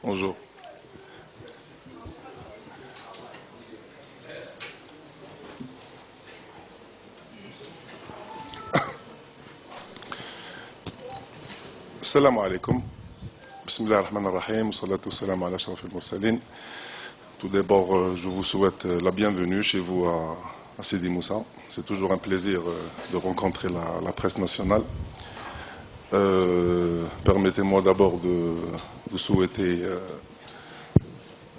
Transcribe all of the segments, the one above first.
Bonjour. Salam alaikum. Bismillah ar-Rahman ar-Rahim. Salatu salam ala ashraf al-mursalin. Tout d'abord, je vous souhaite la bienvenue chez vous à Sidi Moussa. C'est toujours un plaisir de rencontrer la presse nationale. Permettez-moi d'abord de souhaiter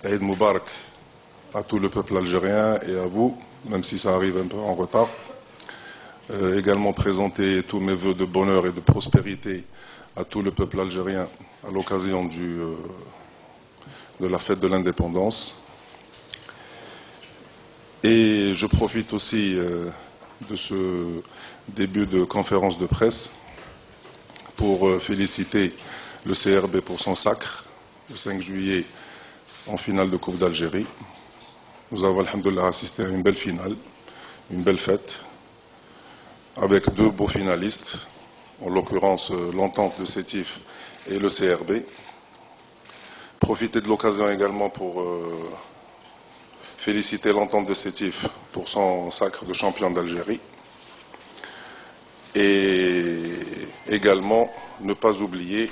Eid Mubarak à tout le peuple algérien et à vous, même si ça arrive un peu en retard. Également présenter tous mes vœux de bonheur et de prospérité à tout le peuple algérien à l'occasion de la fête de l'indépendance. Et je profite aussi de ce début de conférence de presse pour féliciter le CRB pour son sacre le 5 juillet en finale de Coupe d'Algérie. Nous avons, alhamdoulilah, assisté à une belle finale, une belle fête, avec deux beaux finalistes, en l'occurrence l'Entente de Sétif et le CRB. Profiter de l'occasion également pour féliciter l'Entente de Sétif pour son sacre de champion d'Algérie. Et également ne pas oublier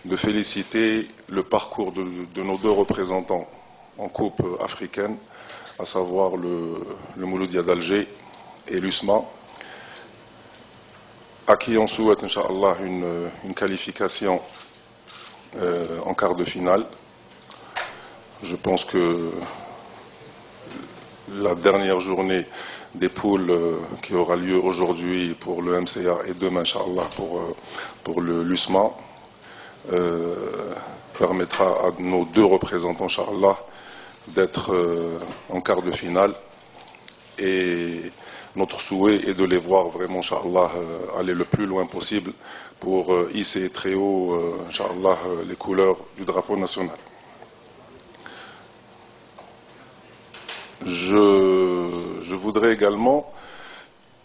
de féliciter le parcours de nos deux représentants en Coupe africaine, à savoir le Mouloudia d'Alger et l'USMA, à qui on souhaite, Inch'Allah, une qualification en quart de finale. Je pense que la dernière journée des poules qui aura lieu aujourd'hui pour le MCA et demain, Inch'Allah, pour l'USMA, permettra à nos deux représentants, Inch'Allah, d'être en quart de finale. Et notre souhait est de les voir vraiment, Inch'Allah, aller le plus loin possible pour hisser très haut, Inch'Allah, les couleurs du drapeau national. Je voudrais également,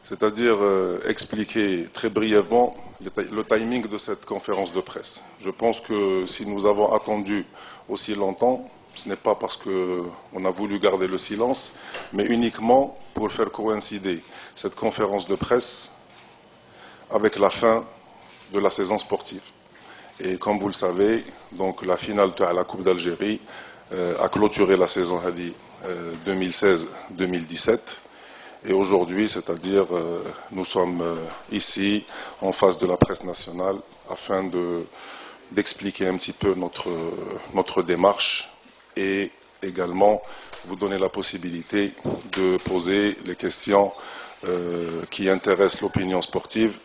c'est-à-dire expliquer très brièvement le timing de cette conférence de presse. Je pense que si nous avons attendu aussi longtemps, ce n'est pas parce qu'on a voulu garder le silence, mais uniquement pour faire coïncider cette conférence de presse avec la fin de la saison sportive. Et comme vous le savez, donc la finale de la Coupe d'Algérie a clôturé la saison 2016-2017. Et aujourd'hui, c'est-à-dire, nous sommes ici en face de la presse nationale afin d'expliquer un petit peu notre démarche et également vous donner la possibilité de poser les questions qui intéressent l'opinion sportive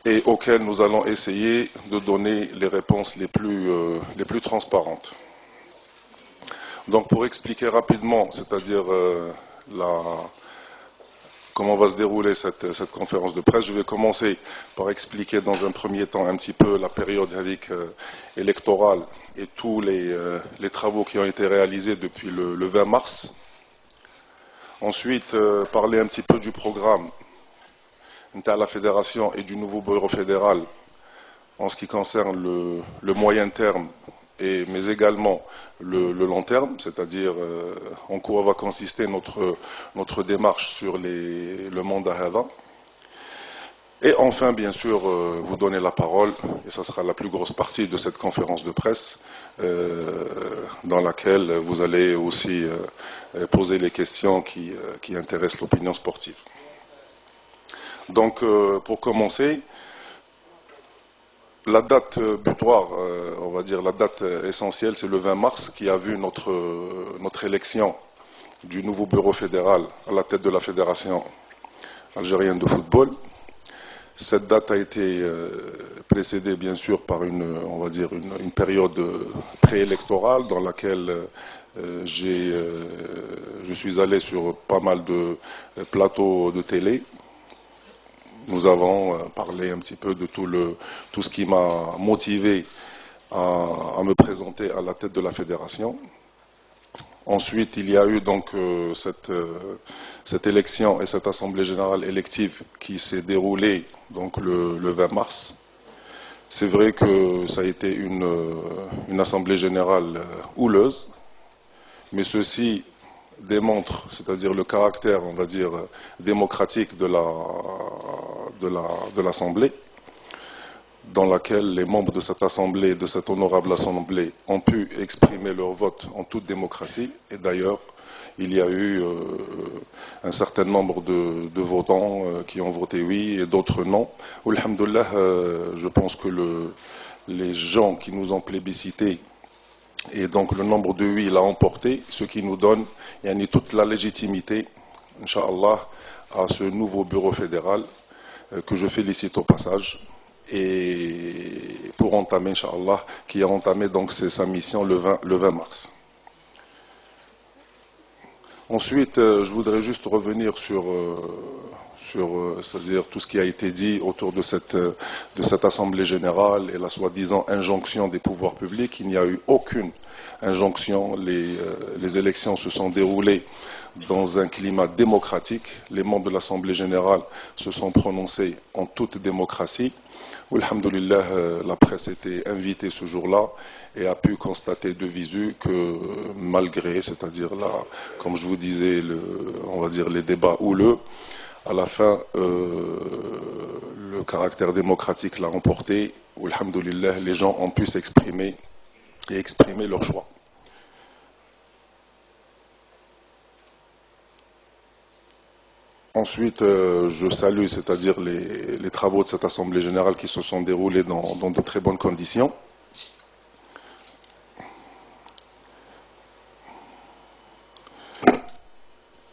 et auxquelles nous allons essayer de donner les réponses les plus transparentes. Donc pour expliquer rapidement, c'est-à-dire comment va se dérouler cette conférence de presse, je vais commencer par expliquer dans un premier temps un petit peu la période électorale et tous les travaux qui ont été réalisés depuis le 20 mars. Ensuite, parler un petit peu du programme de la fédération et du nouveau bureau fédéral en ce qui concerne le moyen terme, mais également le long terme, c'est-à-dire en quoi va consister notre démarche sur le mandat HADA. Et enfin, bien sûr, vous donner la parole, et ça sera la plus grosse partie de cette conférence de presse, dans laquelle vous allez aussi poser les questions qui intéressent l'opinion sportive. Donc, pour commencer, la date butoir, on va dire la date essentielle, c'est le 20 mars qui a vu notre élection du nouveau bureau fédéral à la tête de la Fédération algérienne de football. Cette date a été précédée bien sûr par on va dire une période préélectorale dans laquelle je suis allé sur pas mal de plateaux de télé. Nous avons parlé un petit peu de tout ce qui m'a motivé à me présenter à la tête de la fédération. Ensuite, il y a eu donc cette élection et cette assemblée générale élective qui s'est déroulée donc le 20 mars. C'est vrai que ça a été une assemblée générale houleuse, mais ceci démontre, c'est-à-dire le caractère, on va dire, démocratique de l'Assemblée, dans laquelle les membres de cette Assemblée, de cette honorable Assemblée, ont pu exprimer leur vote en toute démocratie. Et d'ailleurs, il y a eu un certain nombre de votants qui ont voté oui et d'autres non. Alhamdoulilah, je pense que les gens qui nous ont plébiscités et donc le nombre de oui l'a emporté, ce qui nous donne toute la légitimité, Inch'Allah, à ce nouveau bureau fédéral que je félicite au passage. Et pour entamer, Inch'Allah, qui a entamé donc sa mission le 20 mars. Ensuite, je voudrais juste revenir sur c'est-à-dire tout ce qui a été dit autour de cette Assemblée générale et la soi-disant injonction des pouvoirs publics. Il n'y a eu aucune injonction. Les élections se sont déroulées dans un climat démocratique. Les membres de l'Assemblée générale se sont prononcés en toute démocratie. Alhamdulillah, la presse était invitée ce jour-là et a pu constater de visu que malgré, c'est-à-dire là, comme je vous disais, on va dire les débats houleux, à la fin, le caractère démocratique l'a emporté. Alhamdulillah, les gens ont pu s'exprimer et exprimer leur choix. Ensuite, je salue, c'est-à-dire les travaux de cette Assemblée générale qui se sont déroulés dans de très bonnes conditions.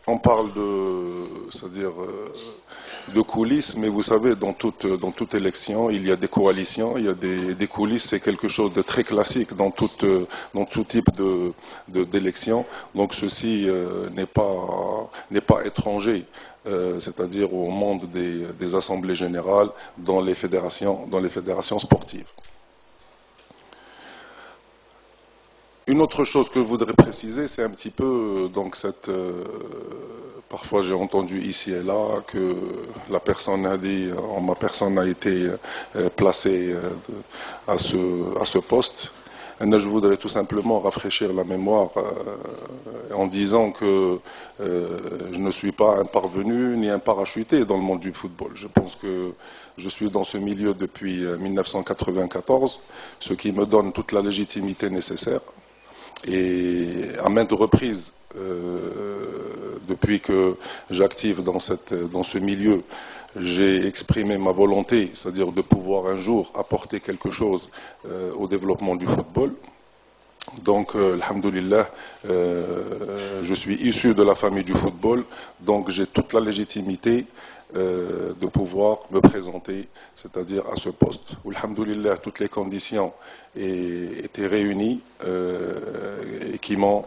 On parle c'est-à-dire de coulisses, mais vous savez, dans toute élection, il y a des coalitions, il y a des coulisses, c'est quelque chose de très classique dans tout type d'élection. Donc ceci n'est pas étranger, c'est-à-dire au monde des assemblées générales dans les fédérations sportives. Une autre chose que je voudrais préciser, c'est un petit peu donc parfois j'ai entendu ici et là que la personne a dit, ma personne a été placée à ce poste. Et là, je voudrais tout simplement rafraîchir la mémoire en disant que je ne suis pas un parvenu ni un parachuté dans le monde du football. Je pense que je suis dans ce milieu depuis 1994, ce qui me donne toute la légitimité nécessaire. Et à maintes reprises, depuis que j'active dans ce milieu, j'ai exprimé ma volonté, c'est-à-dire de pouvoir un jour apporter quelque chose au développement du football. Donc, alhamdoulilah, je suis issu de la famille du football, donc j'ai toute la légitimité de pouvoir me présenter, c'est-à-dire à ce poste. Alhamdoulilah, toutes les conditions étaient réunies et qui m'ont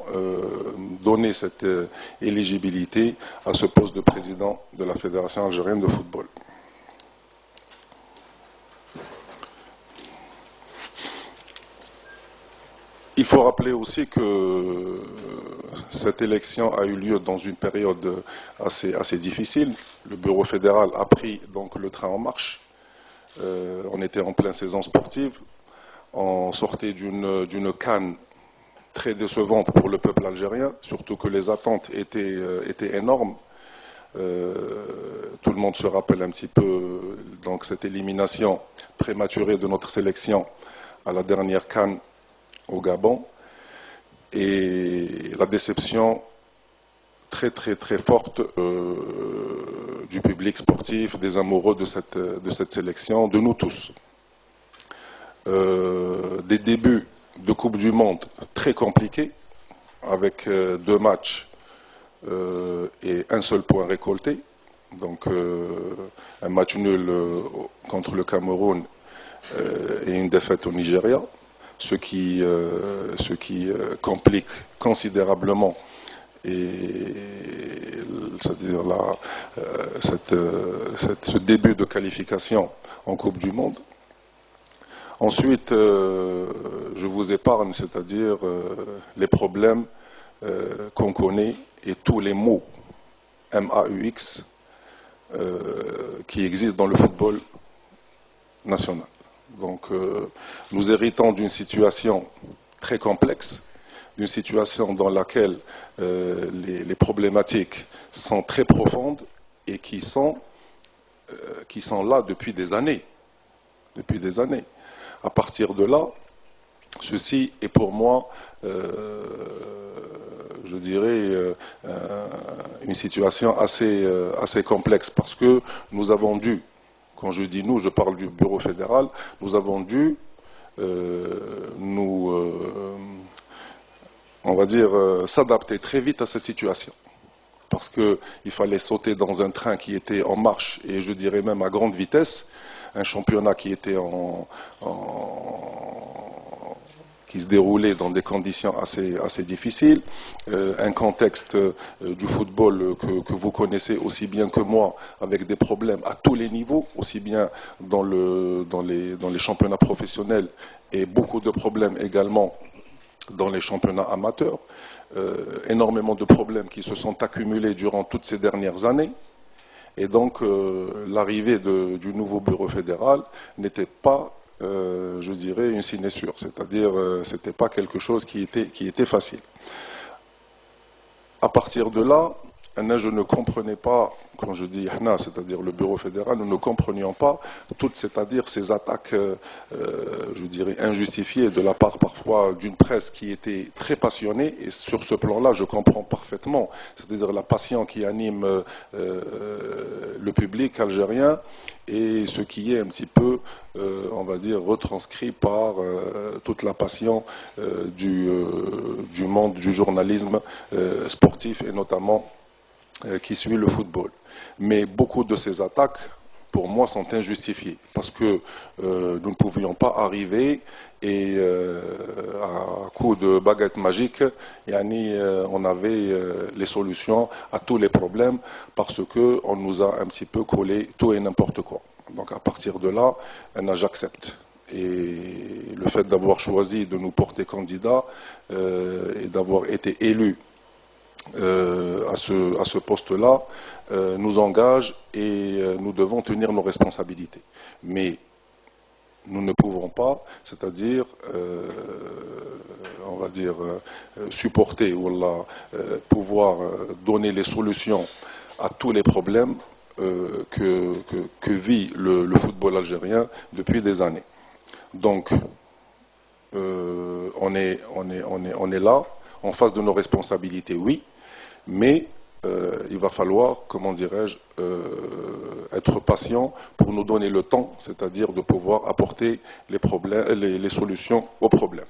donné cette éligibilité à ce poste de président de la Fédération algérienne de football. Il faut rappeler aussi que cette élection a eu lieu dans une période assez difficile. Le bureau fédéral a pris donc le train en marche. On était en pleine saison sportive. On sortait d'une CAN très décevante pour le peuple algérien, surtout que les attentes étaient énormes. Tout le monde se rappelle un petit peu donc cette élimination prématurée de notre sélection à la dernière CAN au Gabon, et la déception très très très forte du public sportif, des amoureux de cette sélection, de nous tous. Des débuts de Coupe du Monde très compliqués, avec 2 matchs et un seul point récolté, donc un match nul contre le Cameroun et une défaite au Nigeria, ce qui complique considérablement c'est-à-dire ce début de qualification en Coupe du Monde. Ensuite, je vous épargne, c'est-à-dire les problèmes qu'on connaît et tous les mots MAUX qui existent dans le football national. Donc, nous héritons d'une situation très complexe, d'une situation dans laquelle les problématiques sont très profondes et qui sont là depuis des années. Depuis des années. À partir de là, ceci est pour moi, je dirais, une situation assez complexe parce que nous avons dû, quand je dis nous, je parle du Bureau fédéral, nous avons dû on va dire, s'adapter très vite à cette situation. Parce qu'il fallait sauter dans un train qui était en marche et je dirais même à grande vitesse, un championnat qui était qui se déroulait dans des conditions assez difficiles, un contexte du football que vous connaissez aussi bien que moi, avec des problèmes à tous les niveaux, aussi bien dans les championnats professionnels et beaucoup de problèmes également dans les championnats amateurs, énormément de problèmes qui se sont accumulés durant toutes ces dernières années. Et donc, l'arrivée du nouveau bureau fédéral n'était pas, je dirais, une sinécure. C'est-à-dire, c'était pas quelque chose qui était facile. À partir de là, je ne comprenais pas, quand je dis Hna, c'est-à-dire le bureau fédéral, nous ne comprenions pas toutes, c'est-à-dire ces attaques, je dirais, injustifiées de la part parfois d'une presse qui était très passionnée. Et sur ce plan-là, je comprends parfaitement, c'est-à-dire la passion qui anime le public algérien et ce qui est un petit peu, on va dire, retranscrit par toute la passion du monde du journalisme sportif et notamment qui suit le football. Mais beaucoup de ces attaques, pour moi, sont injustifiées parce que nous ne pouvions pas arriver et à coup de baguette magique, on avait les solutions à tous les problèmes parce qu'on nous a un petit peu collé tout et n'importe quoi. Donc à partir de là, j'accepte. Et le fait d'avoir choisi de nous porter candidat et d'avoir été élu à ce poste-là nous engage et nous devons tenir nos responsabilités. Mais nous ne pouvons pas, c'est-à-dire, on va dire, supporter ou pouvoir donner les solutions à tous les problèmes que vit le football algérien depuis des années. Donc, on est là, en face de nos responsabilités, oui, mais il va falloir, comment dirais-je, être patient pour nous donner le temps, c'est-à-dire de pouvoir apporter les solutions aux problèmes.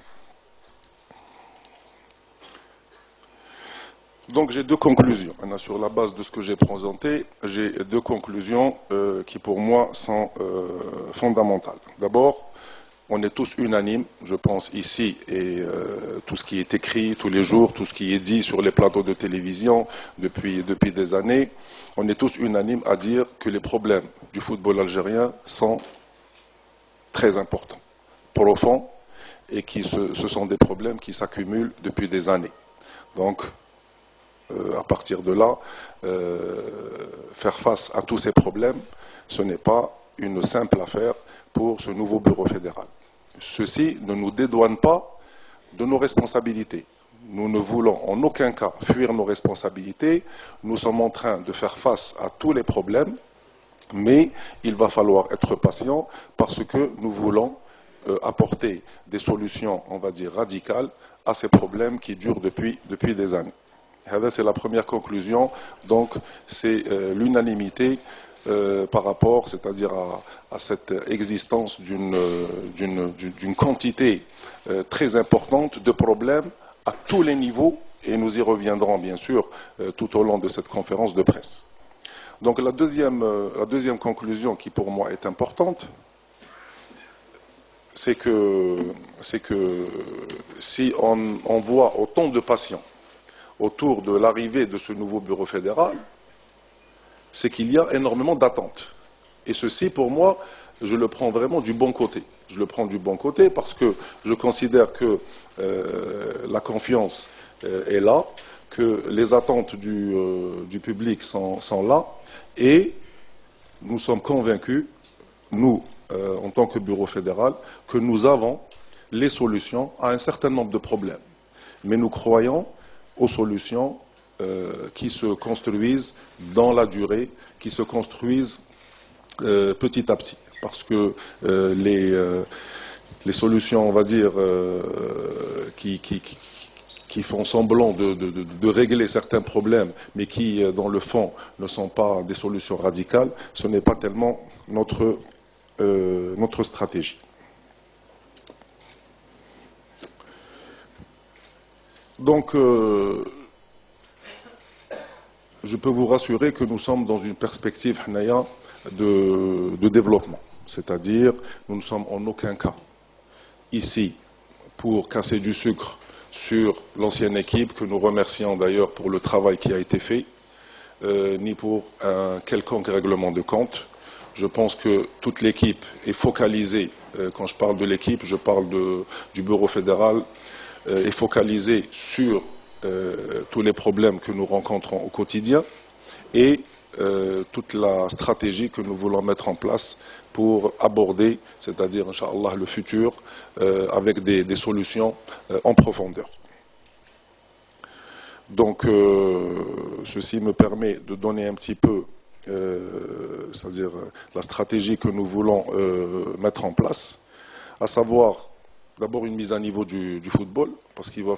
Donc j'ai deux conclusions. Sur la base de ce que j'ai présenté, j'ai deux conclusions qui pour moi sont fondamentales. D'abord, on est tous unanimes, je pense ici, et tout ce qui est écrit tous les jours, tout ce qui est dit sur les plateaux de télévision depuis des années, on est tous unanimes à dire que les problèmes du football algérien sont très importants, profonds, et ce sont des problèmes qui s'accumulent depuis des années. Donc, à partir de là, faire face à tous ces problèmes, ce n'est pas une simple affaire pour ce nouveau bureau fédéral. Ceci ne nous dédouane pas de nos responsabilités. Nous ne voulons en aucun cas fuir nos responsabilités. Nous sommes en train de faire face à tous les problèmes, mais il va falloir être patient parce que nous voulons apporter des solutions, on va dire, radicales à ces problèmes qui durent depuis des années. C'est la première conclusion. Donc, c'est l'unanimité par rapport, c'est-à-dire à cette existence d'une quantité très importante de problèmes à tous les niveaux, et nous y reviendrons bien sûr tout au long de cette conférence de presse. Donc la deuxième conclusion qui pour moi est importante, c'est que si on voit autant de patients autour de l'arrivée de ce nouveau bureau fédéral, c'est qu'il y a énormément d'attentes. Et ceci, pour moi, je le prends vraiment du bon côté. Je le prends du bon côté parce que je considère que la confiance est là, que les attentes du public sont là, et nous sommes convaincus, nous, en tant que bureau fédéral, que nous avons les solutions à un certain nombre de problèmes. Mais nous croyons aux solutions qui se construisent dans la durée, qui se construisent petit à petit. Parce que les solutions, on va dire, qui font semblant de régler certains problèmes, mais qui, dans le fond, ne sont pas des solutions radicales, ce n'est pas tellement notre stratégie. Donc, je peux vous rassurer que nous sommes dans une perspective de développement. C'est-à-dire, nous ne sommes en aucun cas ici pour casser du sucre sur l'ancienne équipe, que nous remercions d'ailleurs pour le travail qui a été fait, ni pour un quelconque règlement de compte. Je pense que toute l'équipe est focalisée, quand je parle de l'équipe, je parle du bureau fédéral, est focalisée sur tous les problèmes que nous rencontrons au quotidien et toute la stratégie que nous voulons mettre en place pour aborder, c'est-à-dire, Inch'Allah, le futur avec des solutions en profondeur. Donc, ceci me permet de donner un petit peu, c'est-à-dire la stratégie que nous voulons mettre en place, à savoir d'abord une mise à niveau du football, parce qu'il va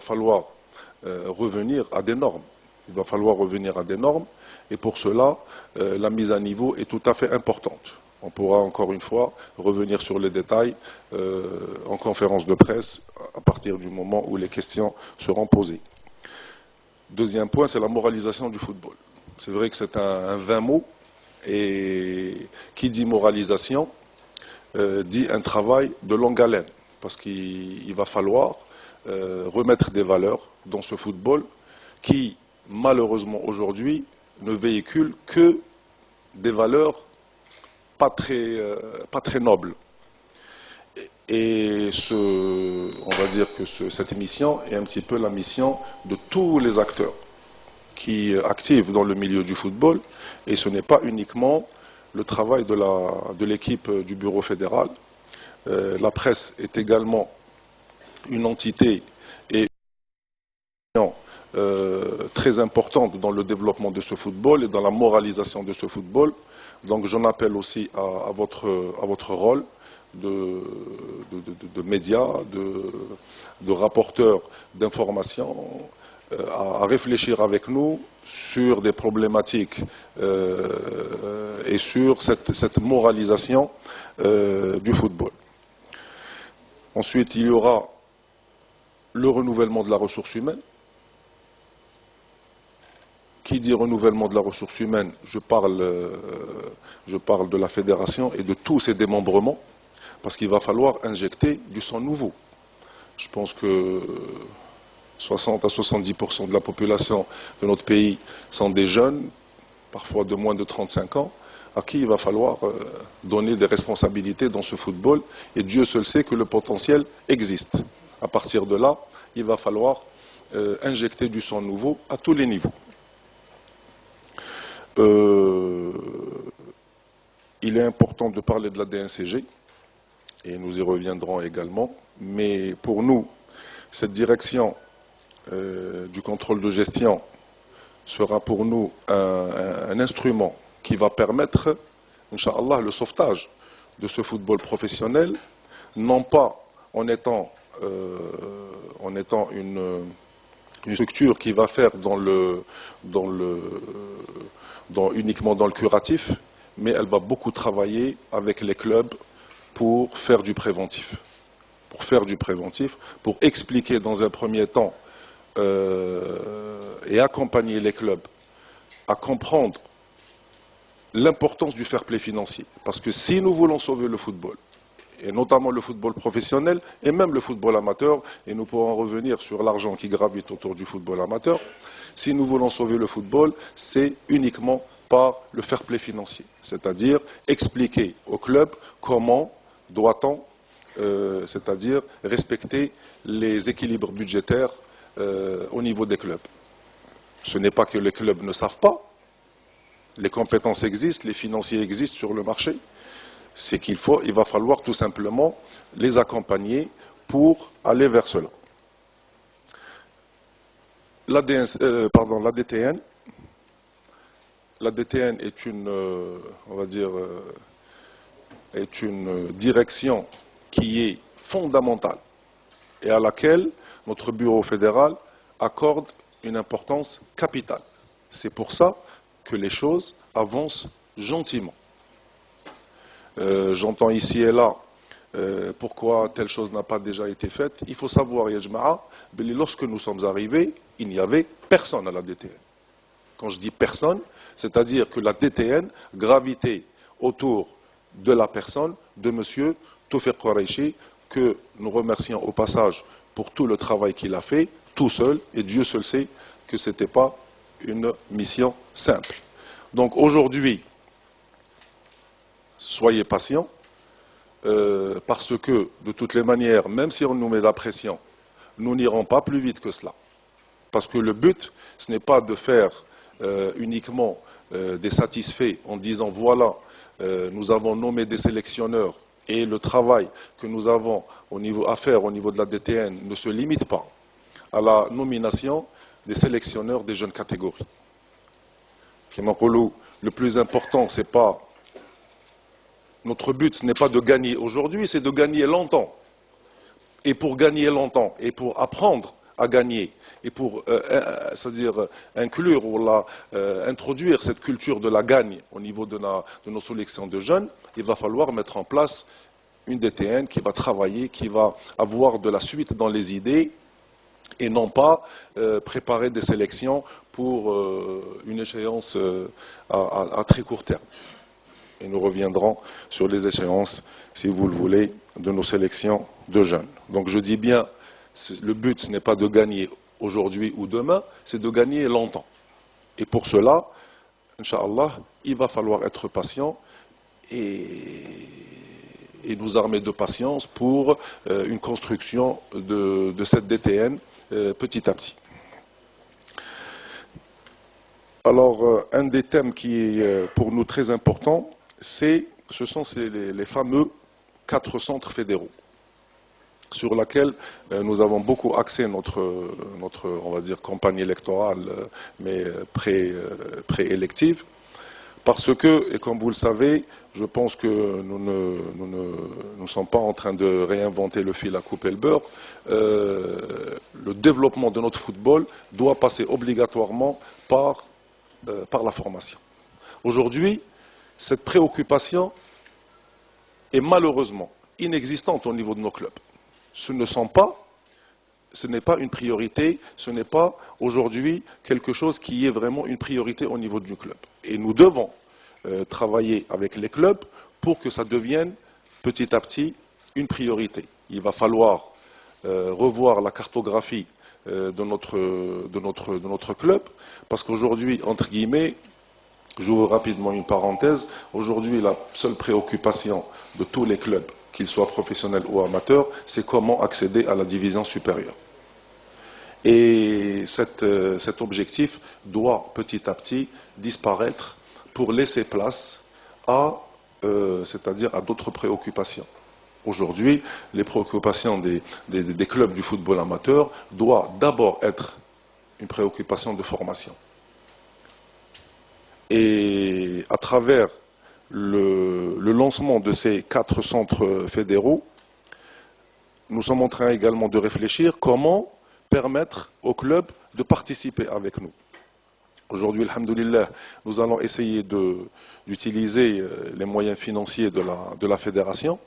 falloir revenir à des normes. Il va falloir revenir à des normes, et pour cela, la mise à niveau est tout à fait importante. On pourra encore une fois revenir sur les détails en conférence de presse à partir du moment où les questions seront posées. Deuxième point, c'est la moralisation du football. C'est vrai que c'est un vain mot, et qui dit moralisation dit un travail de longue haleine, parce qu'il va falloir remettre des valeurs dans ce football qui, malheureusement aujourd'hui, ne véhicule que des valeurs pas très nobles. Et on va dire que cette mission est un petit peu la mission de tous les acteurs qui activent dans le milieu du football, et ce n'est pas uniquement le travail de l'équipe du bureau fédéral. La presse est également une entité et très importante dans le développement de ce football et dans la moralisation de ce football. Donc j'en appelle aussi à votre rôle de médias, de rapporteurs d'informations, à réfléchir avec nous sur des problématiques et sur cette moralisation du football. Ensuite, il y aura le renouvellement de la ressource humaine. Qui dit renouvellement de la ressource humaine, je parle de la fédération et de tous ses démembrements, parce qu'il va falloir injecter du sang nouveau. Je pense que 60 à 70% de la population de notre pays sont des jeunes, parfois de moins de 35 ans, à qui il va falloir donner des responsabilités dans ce football, et Dieu seul sait que le potentiel existe. À partir de là, il va falloir injecter du sang nouveau à tous les niveaux. Il est important de parler de la DNCG, et nous y reviendrons également, mais pour nous, cette direction du contrôle de gestion sera pour nous un instrument qui va permettre, Inch'Allah, le sauvetage de ce football professionnel, non pas en étant une structure qui va faire uniquement dans le curatif, mais elle va beaucoup travailler avec les clubs pour faire du préventif. Pour expliquer dans un premier temps et accompagner les clubs à comprendre l'importance du fair play financier. Parce que si nous voulons sauver le football, et notamment le football professionnel, et même le football amateur, et nous pourrons revenir sur l'argent qui gravite autour du football amateur, si nous voulons sauver le football, c'est uniquement par le fair play financier. C'est-à-dire expliquer au club comment doit-on, c'est-à-dire respecter les équilibres budgétaires au niveau des clubs. Ce n'est pas que les clubs ne savent pas, les compétences existent, les financiers existent sur le marché, C'est il va falloir tout simplement les accompagner pour aller vers cela. L'ADTN est on va dire, est une direction qui est fondamentale et à laquelle notre bureau fédéral accorde une importance capitale. C'est pour ça que les choses avancent gentiment. J'entends ici et là pourquoi telle chose n'a pas déjà été faite. Il faut savoir, Yajma'a, lorsque nous sommes arrivés, il n'y avait personne à la DTN. Quand je dis personne, c'est-à-dire que la DTN gravitait autour de la personne de M. Toufiq Qureishi, que nous remercions au passage pour tout le travail qu'il a fait, tout seul, et Dieu seul sait que ce n'était pas une mission simple. Donc aujourd'hui, soyez patients, parce que de toutes les manières, même si on nous met la pression, nous n'irons pas plus vite que cela. Parce que le but, ce n'est pas de faire uniquement des satisfaits en disant voilà, nous avons nommé des sélectionneurs et le travail que nous avons à faire au niveau de la DTN ne se limite pas à la nomination des sélectionneurs des jeunes catégories. Le plus important, c'est pas notre but, ce n'est pas de gagner aujourd'hui, c'est de gagner longtemps. Et pour gagner longtemps, et pour apprendre à gagner, et pour c'est-à-dire inclure ou introduire cette culture de la gagne au niveau de nos sélections de jeunes, il va falloir mettre en place une DTN qui va travailler, qui va avoir de la suite dans les idées, et non pas préparer des sélections pour une échéance à très court terme. Et nous reviendrons sur les échéances, si vous le voulez, de nos sélections de jeunes. Donc je dis bien, le but, ce n'est pas de gagner aujourd'hui ou demain, c'est de gagner longtemps. Et pour cela, Inch'Allah, il va falloir être patient et nous armer de patience pour une construction de cette DTN petit à petit. Alors, un des thèmes qui est pour nous très important, ce sont les fameux 4 centres fédéraux, sur lesquels nous avons beaucoup axé notre on va dire, campagne électorale, mais préélective, parce que, et comme vous le savez, je pense que nous ne sommes pas en train de réinventer le fil à couper le beurre. Le développement de notre football doit passer obligatoirement par la formation. Aujourd'hui, cette préoccupation est malheureusement inexistante au niveau de nos clubs. Ce n'est pas une priorité, ce n'est pas aujourd'hui quelque chose qui est vraiment une priorité au niveau du club. Et nous devons travailler avec les clubs pour que ça devienne petit à petit une priorité. Il va falloir revoir la cartographie de notre club, parce qu'aujourd'hui, entre guillemets, j'ouvre rapidement une parenthèse, aujourd'hui la seule préoccupation de tous les clubs, qu'ils soient professionnels ou amateurs, c'est comment accéder à la division supérieure. Et cet objectif doit petit à petit disparaître pour laisser place c'est-à-dire à d'autres préoccupations. Aujourd'hui, les préoccupations des clubs du football amateur doivent d'abord être une préoccupation de formation. Et à travers le lancement de ces 4 centres fédéraux, nous sommes en train également de réfléchir comment permettre aux clubs de participer avec nous. Aujourd'hui, alhamdoulilah, nous allons essayer d'utiliser les moyens financiers de la fédération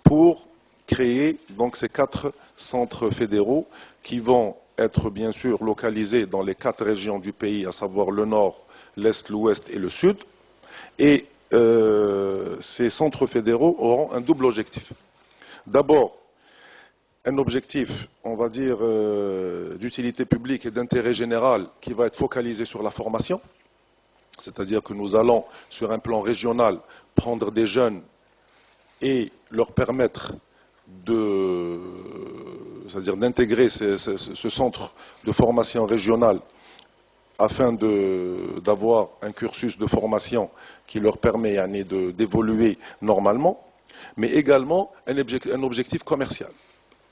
pour créer donc ces 4 centres fédéraux qui vont être bien sûr localisés dans les 4 régions du pays, à savoir le nord, l'est, l'ouest et le sud. Et ces centres fédéraux auront un double objectif. D'abord, un objectif, on va dire, d'utilité publique et d'intérêt général qui va être focalisé sur la formation. C'est-à-dire que nous allons, sur un plan régional, prendre des jeunes et leur permettre c'est-à-dire d'intégrer ce centre de formation régional afin d'avoir un cursus de formation qui leur permet d'évoluer normalement, mais également un objectif commercial.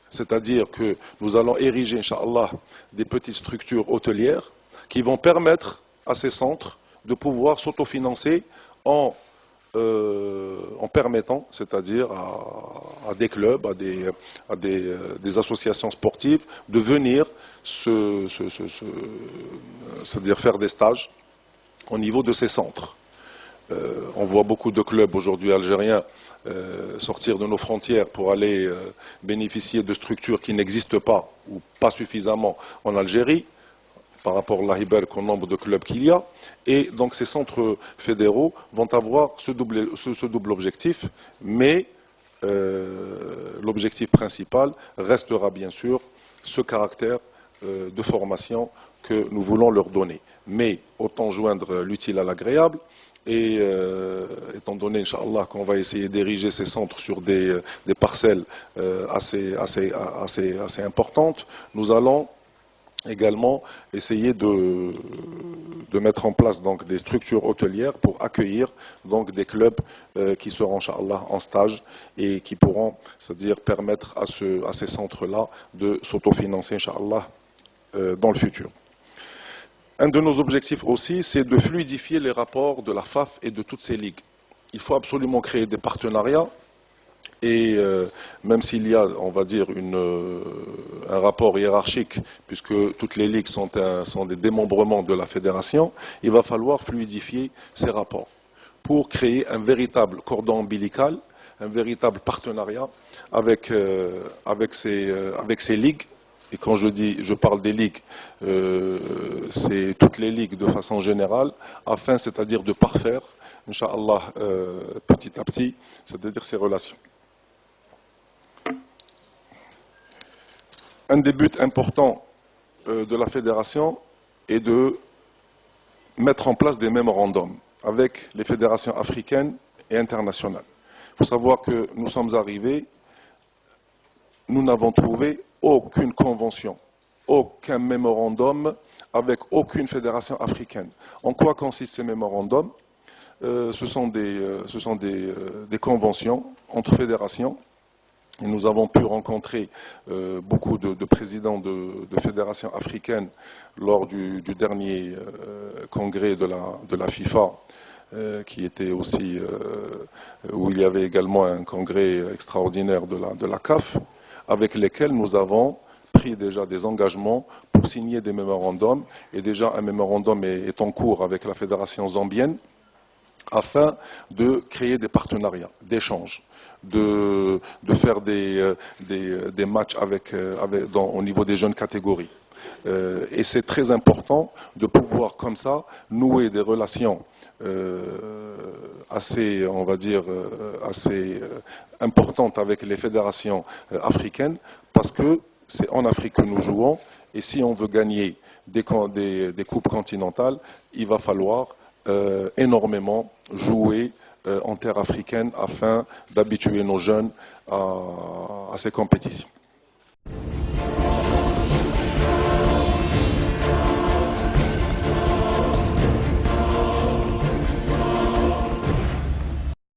C'est-à-dire que nous allons ériger, Inch'Allah, des petites structures hôtelières qui vont permettre à ces centres de pouvoir s'autofinancer en permettant, c'est-à-dire à des clubs, à des associations sportives, de venir c'est-à-dire faire des stages au niveau de ces centres. On voit beaucoup de clubs aujourd'hui algériens sortir de nos frontières pour aller bénéficier de structures qui n'existent pas ou pas suffisamment en Algérie par rapport au nombre de clubs qu'il y a. Et donc ces centres fédéraux vont avoir ce double objectif, mais l'objectif principal restera bien sûr ce caractère de formation que nous voulons leur donner. Mais autant joindre l'utile à l'agréable. Et étant donné, Inch'Allah, qu'on va essayer d'ériger ces centres sur des parcelles assez importantes, nous allons également essayer de mettre en place donc des structures hôtelières pour accueillir donc des clubs qui seront, Inch'Allah, en stage et qui pourront, c'est-à-dire permettre à ces centres-là de s'autofinancer, Inch'Allah, dans le futur. Un de nos objectifs aussi, c'est de fluidifier les rapports de la FAF et de toutes ces ligues. Il faut absolument créer des partenariats et même s'il y a, on va dire, un rapport hiérarchique, puisque toutes les ligues sont des démembrements de la fédération, il va falloir fluidifier ces rapports pour créer un véritable cordon ombilical, un véritable partenariat avec ces ligues. Et quand je parle des ligues, c'est toutes les ligues de façon générale, afin, c'est-à-dire de parfaire, Inch'Allah, petit à petit, c'est-à-dire ces relations. Un des buts importants de la fédération est de mettre en place des mémorandums avec les fédérations africaines et internationales. Il faut savoir que nous sommes arrivés, nous n'avons trouvé aucune convention, aucun mémorandum avec aucune fédération africaine. En quoi consistent ces mémorandums? Ce sont des conventions entre fédérations. Et nous avons pu rencontrer beaucoup de présidents de fédérations africaines lors du dernier congrès de la FIFA, qui était aussi, où il y avait également un congrès extraordinaire de la CAF, avec lesquels nous avons pris déjà des engagements pour signer des mémorandums. Et déjà un mémorandum est en cours avec la fédération zambienne afin de créer des partenariats, d'échanges, de faire des matchs au niveau des jeunes catégories. Et c'est très important de pouvoir comme ça nouer des relations assez, on va dire, assez importantes avec les fédérations africaines, parce que c'est en Afrique que nous jouons, et si on veut gagner des coupes continentales, il va falloir énormément jouer en terre africaine afin d'habituer nos jeunes à ces compétitions.